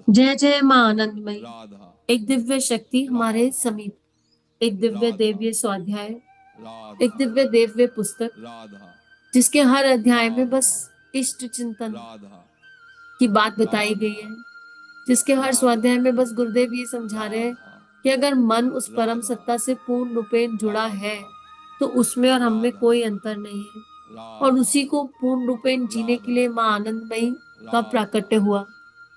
जय जय माँ आनंदमयी। राधा एक दिव्य शक्ति हमारे राधा समीप, एक दिव्य राधा देव्य स्वाध्याय, एक राधा दिव्य देव्य पुस्तक राधा जिसके हर अध्याय में बस राधा इष्ट चिंतन राधा की बात बताई गई राधा है। जिसके हर राधा स्वाध्याय में बस गुरुदेव ये समझा रहे हैं राधा कि अगर मन उस परम राधा सत्ता से पूर्ण रूपेण जुड़ा है राधा तो उसमें और हम में राधा कोई अंतर नहीं है। और राधा उसी को पूर्ण रूपेण जीने के राधा लिए माँ आनंदमयी का राधा प्राकट्य हुआ।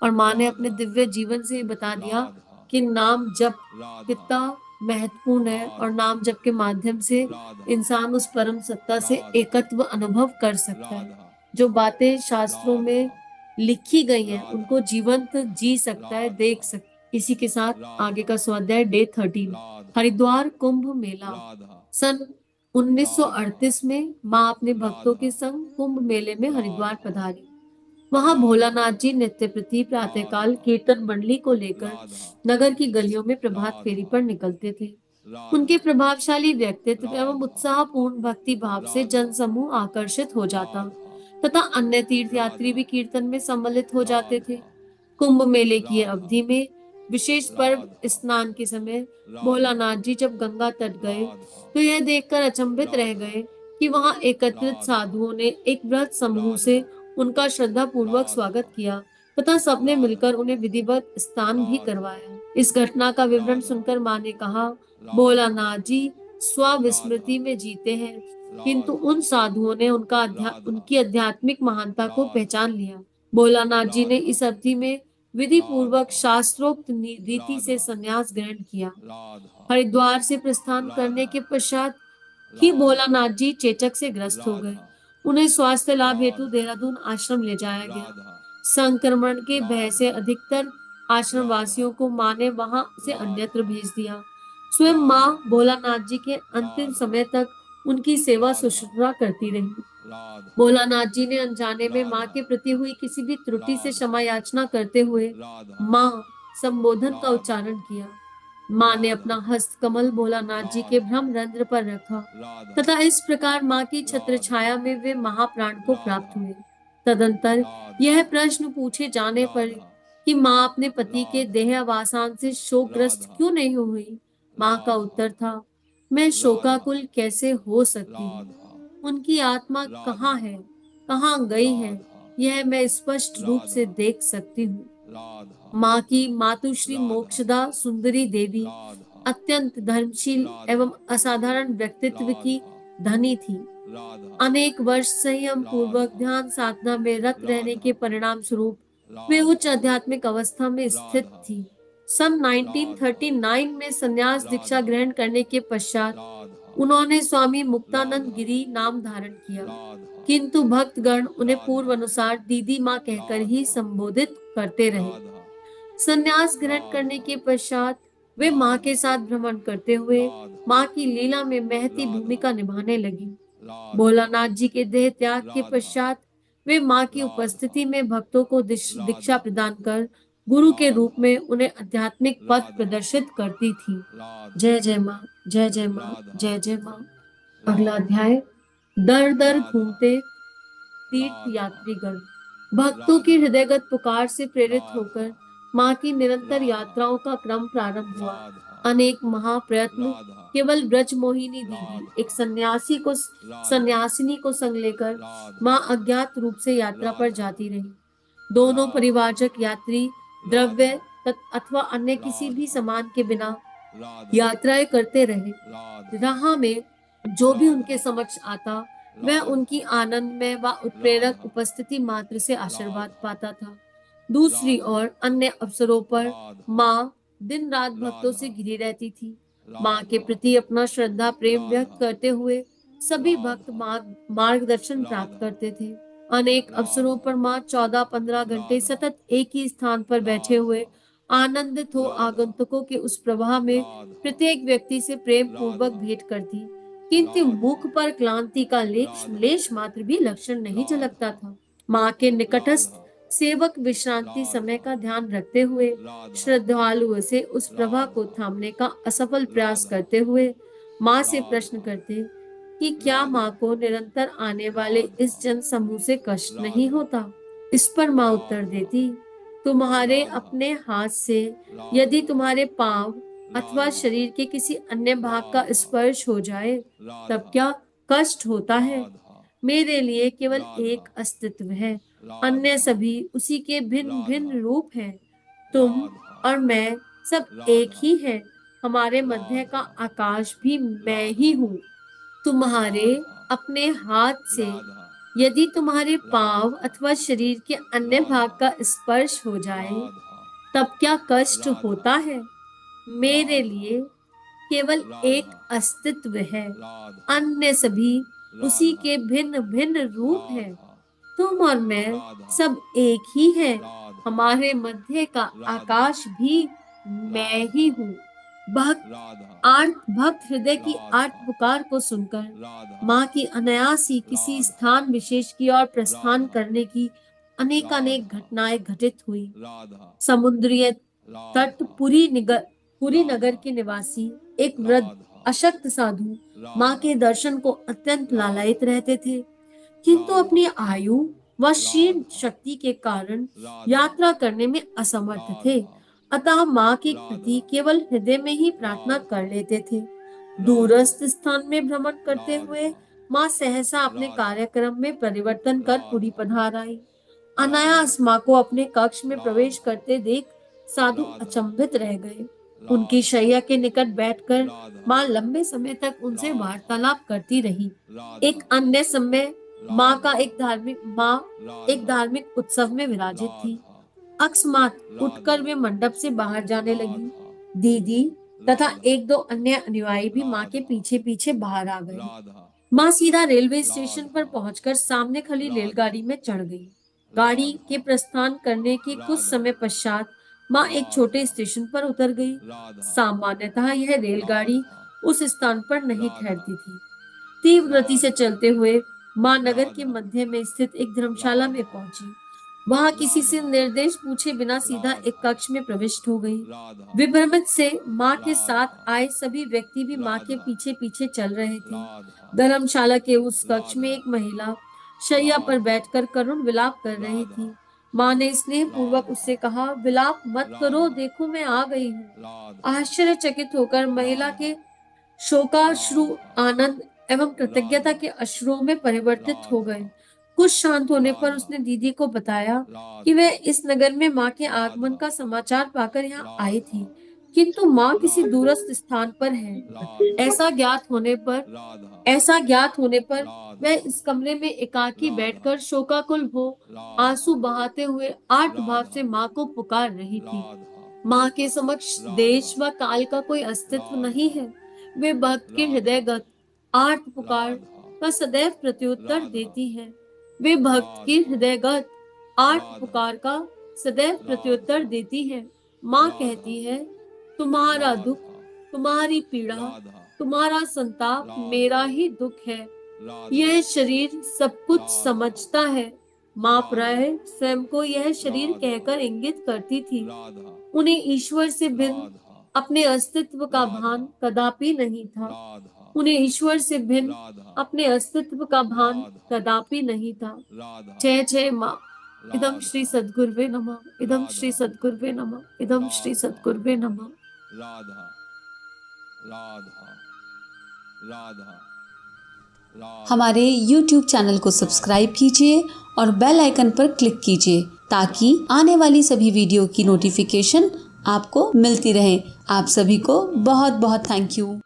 और माँ ने अपने राधा दिव्य जीवन से ही बता दिया राधा कि नाम जप राधा कितना महत्वपूर्ण है और राधा नाम जप के माध्यम से राधा इंसान उस परम सत्ता से राधा एकत्व अनुभव कर सकता है। राधा जो बातें शास्त्रों राधा में लिखी गई हैं राधा उनको जीवंत जी सकता है, देख राधा सकता। इसी के साथ आगे राधा का स्वाध्याय डे 13, राधा हरिद्वार कुंभ मेला। राधा सन राधा 1938 में माँ अपने भक्तों राधा के संग कुंभ मेले में हरिद्वार राधा पधारी। वहां राधा भोलानाथ जी नित्य प्रति प्रातःकाल राधा कीर्तन मंडली को लेकर राधा नगर की गलियों में प्रभात फेरी राधा पर निकलते थे। उनके राधा प्रभावशाली व्यक्तित्व एवं राधा उत्साहपूर्ण भक्ति भाव से राधा जनसमूह आकर्षित हो जाता राधा तथा अन्य तीर्थयात्री राधा भी कीर्तन में सम्मिलित हो जाते थे। राधा कुंभ मेले की ये राधा अवधि में विशेष पर्व राधा स्नान के समय राधा भोलानाथ जी जब गंगा तट गए राधा तो यह देखकर अचंभित रह राधा गए कि वहां एकत्रित राधा साधुओं ने एक बृहत समूह राधा से उनका श्रद्धा पूर्वक राधा स्वागत किया तथा सबने राधा मिलकर उन्हें विधिवत स्नान भी राधा करवाया। इस घटना का विवरण राधा सुनकर माँ ने कहा, राधा भोलानाथ जी राधा स्वविस्मृति में जीते हैं, किंतु राधा उन साधुओं ने राधा उनकी आध्यात्मिक महानता को राधा पहचान लिया। भोलानाथ जी ने राधा इस अवधि में विधि पूर्वक राधा शास्त्रोक्त रीति से राधा संन्यास ग्रहण किया। राधा हरिद्वार से प्रस्थान करने राधा के पश्चात ही राधा भोलानाथ जी चेचक से ग्रस्त हो गए। राधा उन्हें स्वास्थ्य लाभ हेतु राधा देहरादून आश्रम ले जाया गया। राधा संक्रमण के भय से राधा अधिकतर आश्रम राधा वासियों को माँ ने वहां से अन्यत्र राधा भेज दिया। स्वयं माँ राधा भोलानाथ जी के अंतिम राधा समय तक उनकी सेवा राधा शुश्रूषा करती रही। राधा भोलानाथ जी ने अनजाने में माँ राधा के प्रति हुई किसी भी त्रुटि से राधा क्षमा याचना करते हुए राधा माँ संबोधन का राधा उच्चारण किया। माँ ने राधा अपना हस्त कमल भोलानाथ जी के राधा भ्रम रंध्र पर रखा राधा तथा इस प्रकार माँ की छत्र राधा छाया में वे महाप्राण को प्राप्त राधा हुए। तदंतर राधा यह प्रश्न पूछे जाने पर राधा कि माँ अपने पति के राधा देहावसान से शोकग्रस्त राधा क्यों नहीं हुई, माँ का राधा उत्तर था, मैं राधा शोकाकुल कैसे हो सकती हूँ। राधा उनकी आत्मा कहाँ राधा है, कहाँ गई है, राधा यह मैं स्पष्ट रूप से राधा देख सकती हूँ। राधा माँ की मातुश्री राधा मोक्षदा सुंदरी देवी राधा अत्यंत धर्मशील राधा एवं असाधारण व्यक्तित्व की राधा धनी थी। राधा अनेक वर्ष संयम पूर्वक राधा ध्यान साधना में रत रहने राधा के परिणाम स्वरूप वे उच्च राधा आध्यात्मिक अवस्था में स्थित राधा थी। सन राधा 1939 में संन्यास दीक्षा राधा ग्रहण करने के पश्चात राधा उन्होंने स्वामी मुक्तानंद राधा गिरी नाम धारण किया, राधा किंतु भक्तगण उन्हें पूर्व राधा अनुसार दीदी माँ कहकर ही राधा संबोधित करते रहे। राधा संन्यास ग्रहण करने राधा के पश्चात वे माँ के राधा साथ भ्रमण करते हुए राधा माँ की लीला में महती राधा भूमिका निभाने लगी। राधा भोलानाथ जी के देह त्याग के राधा पश्चात वे माँ की राधा उपस्थिति में भक्तों को दीक्षा राधा प्रदान कर गुरु के रूप राधा में उन्हें आध्यात्मिक पथ राधा प्रदर्शित करती थी। राधा जय जय माँ, जय जय माँ, राधा जय जय माँ। अगला राधा अध्याय, दर दर राधा घूमते तीर्थ राधा यात्रीगण। भक्तों की राधा हृदयगत पुकार से प्रेरित राधा होकर माँ की निरंतर राधा यात्राओं का क्रम प्रारंभ हुआ। राधा अनेक महाप्रयत्न राधा केवल ब्रज मोहिनी दीदी राधा एक राधा सन्यासिनी को संग लेकर राधा माँ अज्ञात रूप से यात्रा पर राधा जाती रही। दोनों राधा परिवारजक यात्री राधा द्रव्य अथवा अन्य किसी भी राधा सामान के बिना राधा यात्राएं करते रहे। राधा राह में जो भी राधा उनके समक्ष आता वह राधा उनकी आनंदमय व उत्प्रेरक राधा उपस्थिति मात्र से आशीर्वाद राधा पाता था। दूसरी राधा ओर अन्य अवसरों पर राधा माँ दिन रात भक्तों से राधा घिरी रहती थी। माँ के राधा प्रति अपना श्रद्धा प्रेम व्यक्त राधा करते हुए सभी भक्त राधा मार्गदर्शन प्राप्त राधा करते थे। अनेक अवसरों राधा पर माँ 14-15 घंटे राधा सतत एक ही स्थान पर बैठे राधा हुए आनंदित हो राधा आगंतुकों के उस प्रवाह में राधा प्रत्येक व्यक्ति से प्रेम पूर्वक राधा भेंट करती, किंतु मुख पर क्लांति का लेश राधा लेश मात्र भी लक्षण नहीं झलकता राधा था। माँ के निकटस्थ राधा सेवक विश्रांति समय राधा का ध्यान रखते हुए राधा श्रद्धालुओं से उस प्रवाह को राधा थामने का असफल प्रयास राधा करते हुए माँ से प्रश्न राधा करते कि क्या राधा माँ को निरंतर आने वाले राधा इस जन समूह से कष्ट नहीं राधा होता। इस पर माँ उत्तर राधा देती, तुम्हारे अपने हाथ से यदि तुम्हारे पांव अथवा शरीर के किसी अन्य भाग का स्पर्श हो जाए, तब क्या कष्ट होता है? मेरे लिए केवल एक अस्तित्व है, अन्य सभी उसी के भिन्न भिन्न रूप हैं। तुम और मैं सब एक ही हैं। हमारे मध्य का आकाश भी मैं ही हूँ। तुम्हारे अपने हाथ से यदि तुम्हारे पांव अथवा शरीर के अन्य भाग का स्पर्श हो जाए, तब क्या कष्ट होता है? मेरे लिए केवल एक अस्तित्व है, अन्य सभी उसी के भिन्न भिन्न रूप हैं। तुम और मैं सब एक ही हैं। हमारे मध्य का आकाश भी मैं ही हूँ। भक्त हृदय की आर्त पुकार को सुनकर माँ की अनायास ही किसी स्थान विशेष की ओर प्रस्थान करने की अनेकानेक घटनाएं घटित हुई। समुद्रीय तट पुरी नगर के निवासी एक वृद्ध अशक्त साधु माँ के दर्शन को अत्यंत लालायित रहते थे, किंतु अपनी आयु व क्षीण शक्ति के कारण यात्रा करने में असमर्थ थे। अतः माँ के प्रति केवल हृदय में ही प्रार्थना कर लेते थे। दूरस्थ स्थान में भ्रमण करते हुए माँ सहसा अपने कार्यक्रम में परिवर्तन कर पुरी पधार आई। अनायास माँ को अपने कक्ष में प्रवेश करते देख साधु अचंभित रह गए। उनकी शैया के निकट बैठकर माँ लंबे समय तक उनसे वार्तालाप करती रही। एक अन्य समय माँ एक धार्मिक उत्सव में विराजित थी। अकस्मात उठकर वे मंडप से बाहर जाने लगी। दीदी तथा एक दो अन्य अनुयायी भी माँ के पीछे पीछे बाहर आ गए। माँ सीधा रेलवे स्टेशन पर पहुंचकर सामने खड़ी रेलगाड़ी में चढ़ गई। गाड़ी के प्रस्थान करने के कुछ समय पश्चात माँ एक छोटे स्टेशन पर उतर गई। सामान्यतः यह रेलगाड़ी उस स्थान पर नहीं ठहरती थी। तीव्र गति से चलते हुए माँ नगर के मध्य में स्थित एक धर्मशाला में पहुंची। वहां किसी से निर्देश पूछे बिना सीधा एक कक्ष में प्रविष्ट हो गई। विभ्रमित से माँ के साथ आए सभी व्यक्ति भी माँ के पीछे पीछे चल रहे थे। धर्मशाला के उस कक्ष में एक महिला शैया पर बैठकर करुण विलाप कर रही थी। माँ ने स्नेह पूर्वक उससे कहा, विलाप मत करो, देखो मैं आ गई हूँ। आश्चर्यचकित होकर महिला के शोकाश्रु आनंद एवं कृतज्ञता के अश्रुओं में परिवर्तित हो गए। कुछ शांत होने पर उसने दीदी को बताया कि वह इस नगर में माँ के आगमन का समाचार पाकर यहाँ आई थी, किंतु माँ किसी दूरस्थ स्थान पर है। ऐसा ज्ञात होने पर वह इस कमरे में एकाकी बैठकर शोकाकुल हो आंसू बहाते हुए आर्त भाव से माँ को पुकार रही थी। माँ के समक्ष देश व काल का कोई अस्तित्व नहीं है। वे भक्त के हृदयगत आर्त पुकार का सदैव प्रत्युत्तर देती है। वे भक्त की हृदयगत आर्त पुकार का सदैव प्रत्युत्तर देती है। माँ कहती है, तुम्हारा दुख, तुम्हारी पीड़ा, तुम्हारा संताप मेरा ही दुख है। यह शरीर सब कुछ समझता है। माँ प्राय स्वयं को यह शरीर कहकर इंगित करती थी। उन्हें ईश्वर से भिन्न अपने अस्तित्व का भान कदापि नहीं था। उन्हें ईश्वर से भिन्न अपने अस्तित्व का भान कदापि नहीं था। जय जय माँ। इदं श्री सद्गुरुवे नमः। इदं श्री सद्गुरुवे नमः। इदं श्री सद्गुरुवे नमः। राधा राधा राधा। हमारे YouTube चैनल को सब्सक्राइब कीजिए और बेल आइकन पर क्लिक कीजिए ताकि आने वाली सभी वीडियो की नोटिफिकेशन आपको मिलती रहे। आप सभी को बहुत बहुत थैंक यू।